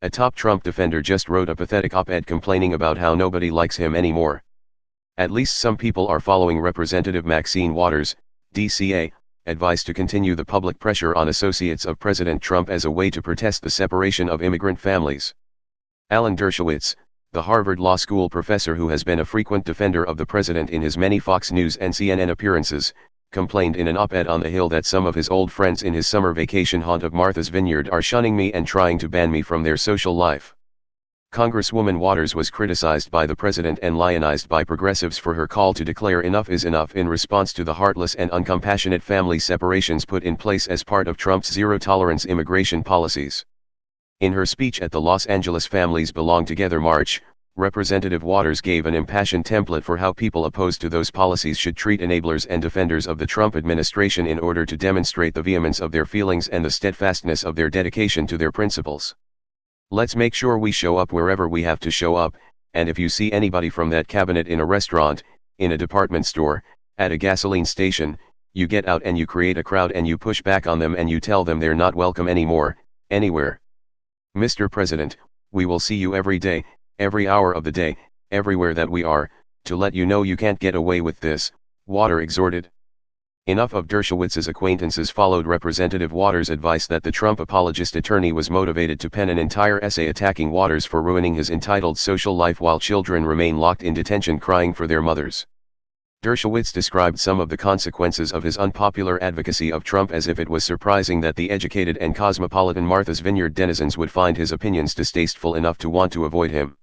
A top Trump defender just wrote a pathetic op-ed complaining about how nobody likes him anymore. At least some people are following Representative Maxine Waters, DCA, advice to continue the public pressure on associates of President Trump as a way to protest the separation of immigrant families. Alan Dershowitz, the Harvard Law School professor who has been a frequent defender of the president in his many Fox News and CNN appearances, complained in an op-ed on the Hill that some of his old friends in his summer vacation haunt of Martha's Vineyard are shunning me and trying to ban me from their social life. Congresswoman Waters was criticized by the president and lionized by progressives for her call to declare enough is enough in response to the heartless and uncompassionate family separations put in place as part of Trump's zero-tolerance immigration policies. In her speech at the Los Angeles Families Belong Together March, Representative Waters gave an impassioned template for how people opposed to those policies should treat enablers and defenders of the Trump administration in order to demonstrate the vehemence of their feelings and the steadfastness of their dedication to their principles. Let's make sure we show up wherever we have to show up, and if you see anybody from that cabinet in a restaurant, in a department store, at a gasoline station, you get out and you create a crowd and you push back on them and you tell them they're not welcome anymore, anywhere. Mr. President, we will see you every day, every hour of the day, everywhere that we are, to let you know you can't get away with this, Waters exhorted. Enough of Dershowitz's acquaintances followed Representative Waters' advice that the Trump apologist attorney was motivated to pen an entire essay attacking Waters for ruining his entitled social life while children remain locked in detention crying for their mothers. Dershowitz described some of the consequences of his unpopular advocacy of Trump as if it was surprising that the educated and cosmopolitan Martha's Vineyard denizens would find his opinions distasteful enough to want to avoid him.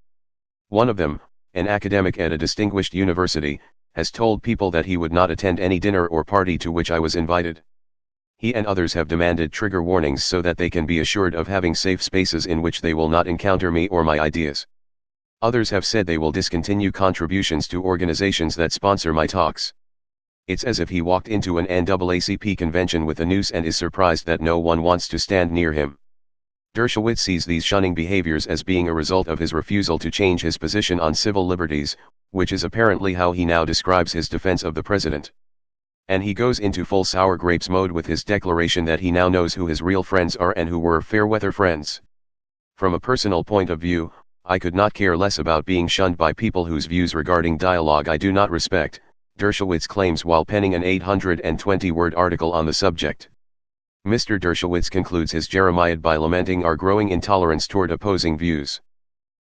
One of them, an academic at a distinguished university, has told people that he would not attend any dinner or party to which I was invited. He and others have demanded trigger warnings so that they can be assured of having safe spaces in which they will not encounter me or my ideas. Others have said they will discontinue contributions to organizations that sponsor my talks. It's as if he walked into an NAACP convention with a noose and is surprised that no one wants to stand near him. Dershowitz sees these shunning behaviors as being a result of his refusal to change his position on civil liberties, which is apparently how he now describes his defense of the president. And he goes into full sour grapes mode with his declaration that he now knows who his real friends are and who were fair-weather friends. From a personal point of view, I could not care less about being shunned by people whose views regarding dialogue I do not respect, Dershowitz claims while penning an 820-word article on the subject. Mr. Dershowitz concludes his Jeremiad by lamenting our growing intolerance toward opposing views.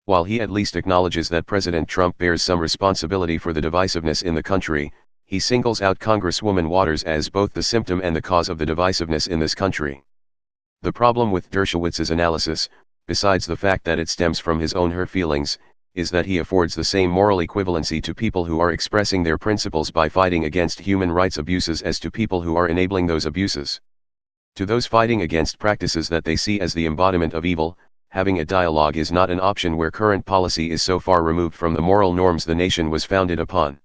While he at least acknowledges that President Trump bears some responsibility for the divisiveness in the country, he singles out Congresswoman Waters as both the symptom and the cause of the divisiveness in this country. The problem with Dershowitz's analysis, besides the fact that it stems from his own her feelings, is that he affords the same moral equivalency to people who are expressing their principles by fighting against human rights abuses as to people who are enabling those abuses. To those fighting against practices that they see as the embodiment of evil, having a dialogue is not an option where current policy is so far removed from the moral norms the nation was founded upon.